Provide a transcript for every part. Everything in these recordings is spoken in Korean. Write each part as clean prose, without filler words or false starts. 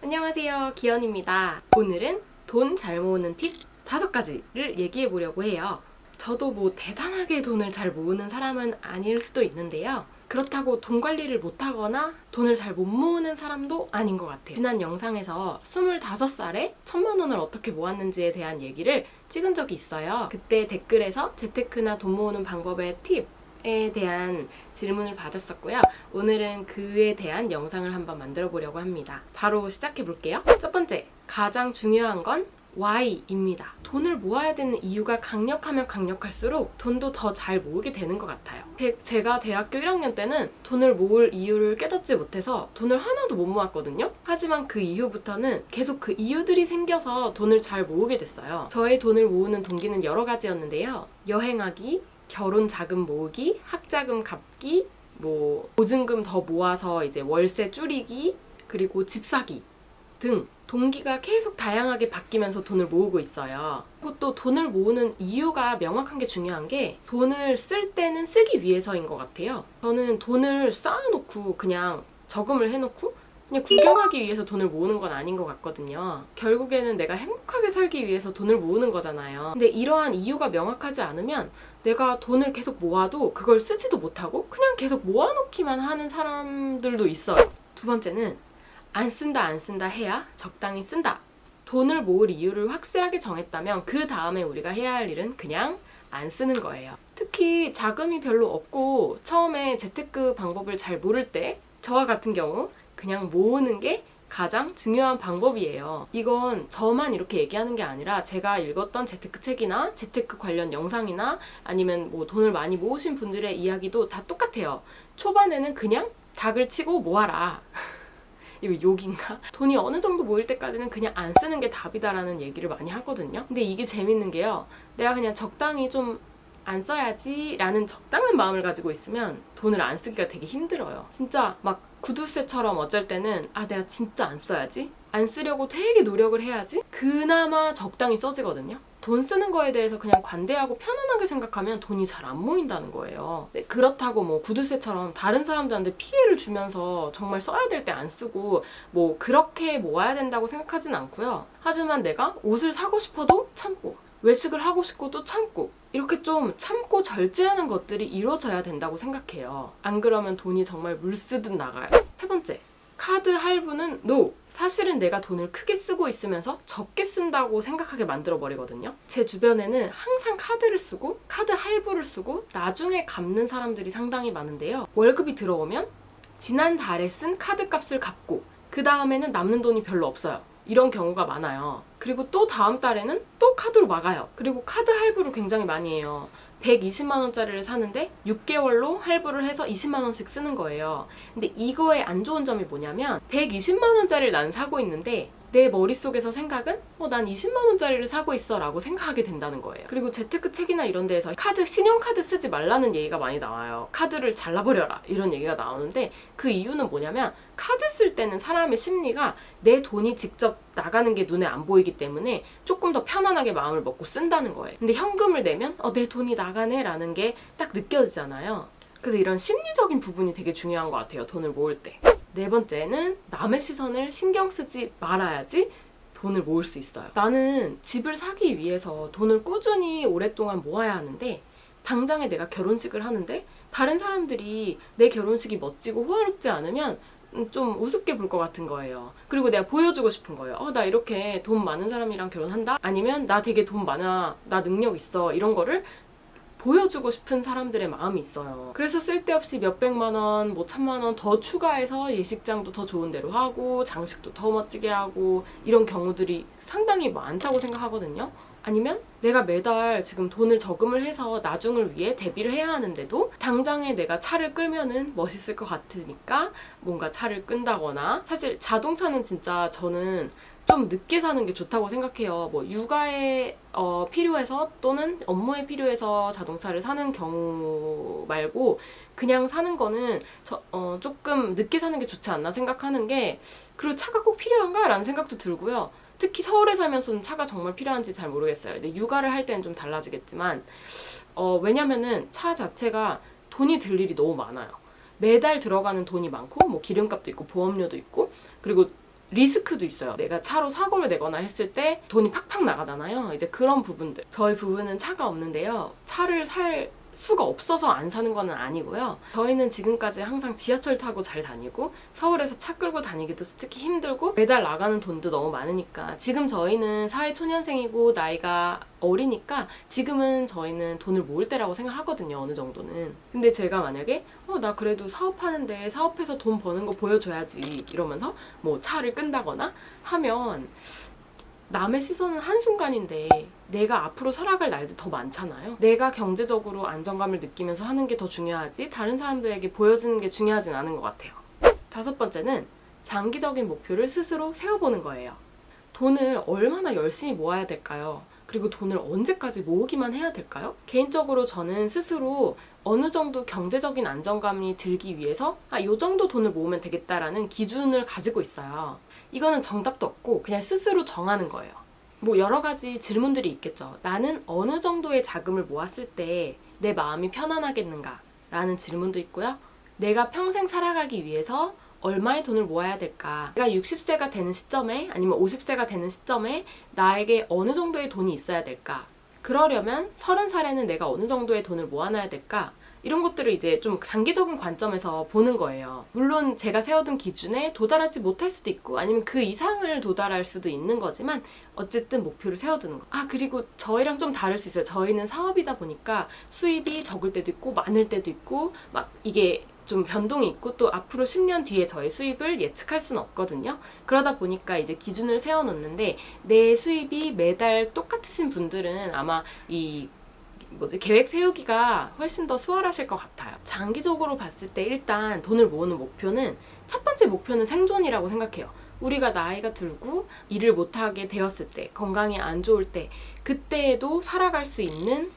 안녕하세요, 기현입니다. 오늘은 돈 잘 모으는 팁 5가지를 얘기해 보려고 해요. 저도 뭐 대단하게 돈을 잘 모으는 사람은 아닐 수도 있는데요. 그렇다고 돈 관리를 못하거나 돈을 잘 못 모으는 사람도 아닌 것 같아요. 지난 영상에서 25살에 1000만 원을 어떻게 모았는지에 대한 얘기를 찍은 적이 있어요. 그때 댓글에서 재테크나 돈 모으는 방법의 팁에 대한 질문을 받았었고요. 오늘은 그에 대한 영상을 한번 만들어 보려고 합니다. 바로 시작해 볼게요. 첫 번째, 가장 중요한 건 Why입니다. 돈을 모아야 되는 이유가 강력하면 강력할수록 돈도 더 잘 모으게 되는 것 같아요. 제가 대학교 1학년 때는 돈을 모을 이유를 깨닫지 못해서 돈을 하나도 못 모았거든요. 하지만 그 이후부터는 계속 그 이유들이 생겨서 돈을 잘 모으게 됐어요. 저의 돈을 모으는 동기는 여러 가지였는데요. 여행하기, 결혼 자금 모으기, 학자금 갚기, 보증금 더 모아서 이제 월세 줄이기, 그리고 집 사기 등 동기가 계속 다양하게 바뀌면서 돈을 모으고 있어요. 그리고 또 돈을 모으는 이유가 명확한 게 중요한 게 돈을 쓸 때는 쓰기 위해서인 것 같아요. 저는 돈을 쌓아놓고 그냥 저금을 해놓고 그냥 구경하기 위해서 돈을 모으는 건 아닌 것 같거든요. 결국에는 내가 행복하게 살기 위해서 돈을 모으는 거잖아요. 근데 이러한 이유가 명확하지 않으면 내가 돈을 계속 모아도 그걸 쓰지도 못하고 그냥 계속 모아놓기만 하는 사람들도 있어요. 두 번째는 안 쓴다 해야 적당히 쓴다. 돈을 모을 이유를 확실하게 정했다면 그 다음에 우리가 해야 할 일은 그냥 안 쓰는 거예요. 특히 자금이 별로 없고 처음에 재테크 방법을 잘 모를 때 저와 같은 경우 그냥 모으는 게 가장 중요한 방법이에요. 이건 저만 이렇게 얘기하는 게 아니라 제가 읽었던 재테크 책이나 재테크 관련 영상이나 아니면 돈을 많이 모으신 분들의 이야기도 다 똑같아요. 초반에는 그냥 닭을 치고 모아라. 이거 욕인가? 돈이 어느 정도 모일 때까지는 그냥 안 쓰는 게 답이다라는 얘기를 많이 하거든요. 근데 이게 재밌는 게요. 내가 그냥 적당히 좀 안 써야지 라는 적당한 마음을 가지고 있으면 돈을 안 쓰기가 되게 힘들어요. 진짜 막 구두쇠처럼 어쩔 때는 내가 진짜 안 써야지? 안 쓰려고 되게 노력을 해야지? 그나마 적당히 써지거든요. 돈 쓰는 거에 대해서 그냥 관대하고 편안하게 생각하면 돈이 잘 안 모인다는 거예요. 그렇다고 구두쇠처럼 다른 사람들한테 피해를 주면서 정말 써야 될 때 안 쓰고 그렇게 모아야 된다고 생각하진 않고요. 하지만 내가 옷을 사고 싶어도 참고 외식을 하고 싶고도 참고 이렇게 좀 참고 절제하는 것들이 이루어져야 된다고 생각해요. 안 그러면 돈이 정말 물 쓰듯 나가요. 세 번째, 카드 할부는 NO! 사실은 내가 돈을 크게 쓰고 있으면서 적게 쓴다고 생각하게 만들어버리거든요. 제 주변에는 항상 카드를 쓰고 카드 할부를 쓰고 나중에 갚는 사람들이 상당히 많은데요. 월급이 들어오면 지난달에 쓴 카드 값을 갚고 그 다음에는 남는 돈이 별로 없어요. 이런 경우가 많아요. 그리고 또 다음 달에는 또 카드로 막아요. 그리고 카드 할부를 굉장히 많이 해요. 120만 원짜리를 사는데 6개월로 할부를 해서 20만 원씩 쓰는 거예요. 근데 이거의 안 좋은 점이 뭐냐면 120만 원짜리를 난 사고 있는데 내 머릿속에서 생각은 난 20만 원짜리를 사고 있어 라고 생각하게 된다는 거예요. 그리고 재테크 책이나 이런 데에서 신용카드 쓰지 말라는 얘기가 많이 나와요. 카드를 잘라버려라 이런 얘기가 나오는데 그 이유는 뭐냐면 카드 쓸 때는 사람의 심리가 내 돈이 직접 나가는 게 눈에 안 보이기 때문에 조금 더 편안하게 마음을 먹고 쓴다는 거예요. 근데 현금을 내면 내 돈이 나가네 라는 게 딱 느껴지잖아요. 그래서 이런 심리적인 부분이 되게 중요한 것 같아요. 돈을 모을 때. 네 번째는 남의 시선을 신경 쓰지 말아야지 돈을 모을 수 있어요. 나는 집을 사기 위해서 돈을 꾸준히 오랫동안 모아야 하는데 당장에 내가 결혼식을 하는데 다른 사람들이 내 결혼식이 멋지고 호화롭지 않으면 좀 우습게 볼 것 같은 거예요. 그리고 내가 보여주고 싶은 거예요. 나 이렇게 돈 많은 사람이랑 결혼한다? 아니면 나 되게 돈 많아, 나 능력 있어 이런 거를 보여주고 싶은 사람들의 마음이 있어요. 그래서 쓸데없이 몇백만 원, 1000만 원 더 추가해서 예식장도 더 좋은 데로 하고 장식도 더 멋지게 하고 이런 경우들이 상당히 많다고 생각하거든요. 아니면 내가 매달 지금 돈을 저금을 해서 나중을 위해 대비를 해야 하는데도 당장에 내가 차를 끌면은 멋있을 것 같으니까 뭔가 차를 끈다거나, 사실 자동차는 진짜 저는 좀 늦게 사는 게 좋다고 생각해요. 육아에 필요해서 또는 업무에 필요해서 자동차를 사는 경우 말고 그냥 사는 거는 조금 늦게 사는 게 좋지 않나 생각하는 게, 그리고 차가 꼭 필요한가? 라는 생각도 들고요. 특히 서울에 살면서는 차가 정말 필요한지 잘 모르겠어요. 이제 육아를 할 때는 좀 달라지겠지만 왜냐면은 차 자체가 돈이 들 일이 너무 많아요. 매달 들어가는 돈이 많고 기름값도 있고 보험료도 있고, 그리고 리스크도 있어요. 내가 차로 사고를 내거나 했을 때 돈이 팍팍 나가잖아요. 이제 그런 부분들. 저희 부부는 차가 없는데요. 차를 살 수가 없어서 안 사는 건 아니고요. 저희는 지금까지 항상 지하철 타고 잘 다니고 서울에서 차 끌고 다니기도 솔직히 힘들고 매달 나가는 돈도 너무 많으니까 지금 저희는 사회초년생이고 나이가 어리니까 지금은 저희는 돈을 모을 때라고 생각하거든요. 어느 정도는. 근데 제가 만약에 나 그래도 사업하는데 사업해서 돈 버는 거 보여줘야지 이러면서 뭐 차를 끈다거나 하면 남의 시선은 한순간인데 내가 앞으로 살아갈 날도 더 많잖아요. 내가 경제적으로 안정감을 느끼면서 하는 게 더 중요하지 다른 사람들에게 보여지는 게 중요하진 않은 것 같아요. 5번째는 장기적인 목표를 스스로 세워보는 거예요. 돈을 얼마나 열심히 모아야 될까요? 그리고 돈을 언제까지 모으기만 해야 될까요? 개인적으로 저는 스스로 어느 정도 경제적인 안정감이 들기 위해서 요 정도 돈을 모으면 되겠다라는 기준을 가지고 있어요. 이거는 정답도 없고 그냥 스스로 정하는 거예요. 뭐 여러 가지 질문들이 있겠죠. 나는 어느 정도의 자금을 모았을 때 내 마음이 편안하겠는가? 라는 질문도 있고요. 내가 평생 살아가기 위해서 얼마의 돈을 모아야 될까? 내가 60세가 되는 시점에 아니면 50세가 되는 시점에 나에게 어느 정도의 돈이 있어야 될까? 그러려면 30살에는 내가 어느 정도의 돈을 모아놔야 될까? 이런 것들을 이제 좀 장기적인 관점에서 보는 거예요. 물론 제가 세워둔 기준에 도달하지 못할 수도 있고 아니면 그 이상을 도달할 수도 있는 거지만 어쨌든 목표를 세워두는 거. 그리고 저희랑 좀 다를 수 있어요. 저희는 사업이다 보니까 수입이 적을 때도 있고 많을 때도 있고 막 이게 좀 변동이 있고 또 앞으로 10년 뒤에 저의 수입을 예측할 수는 없거든요. 그러다 보니까 이제 기준을 세워놓는데 내 수입이 매달 똑같으신 분들은 아마 계획 세우기가 훨씬 더 수월하실 것 같아요. 장기적으로 봤을 때 일단 돈을 모으는 목표는 첫 번째 목표는 생존이라고 생각해요. 우리가 나이가 들고 일을 못하게 되었을 때 건강이 안 좋을 때 그때에도 살아갈 수 있는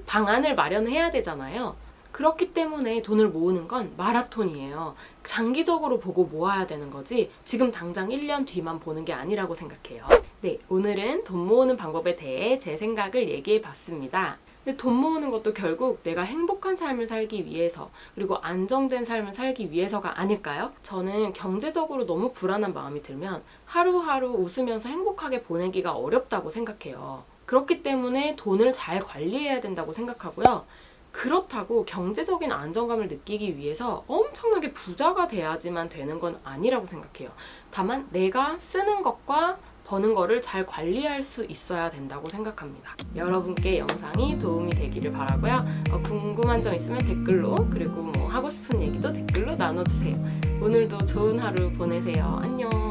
방안을 마련해야 되잖아요. 그렇기 때문에 돈을 모으는 건 마라톤이에요. 장기적으로 보고 모아야 되는 거지 지금 당장 1년 뒤만 보는 게 아니라고 생각해요. 네, 오늘은 돈 모으는 방법에 대해 제 생각을 얘기해 봤습니다. 근데 돈 모으는 것도 결국 내가 행복한 삶을 살기 위해서 그리고 안정된 삶을 살기 위해서가 아닐까요? 저는 경제적으로 너무 불안한 마음이 들면 하루하루 웃으면서 행복하게 보내기가 어렵다고 생각해요. 그렇기 때문에 돈을 잘 관리해야 된다고 생각하고요. 그렇다고 경제적인 안정감을 느끼기 위해서 엄청나게 부자가 돼야지만 되는 건 아니라고 생각해요. 다만 내가 쓰는 것과 버는 거를 잘 관리할 수 있어야 된다고 생각합니다. 여러분께 영상이 도움이 되기를 바라고요. 궁금한 점 있으면 댓글로 그리고 하고 싶은 얘기도 댓글로 나눠주세요. 오늘도 좋은 하루 보내세요. 안녕.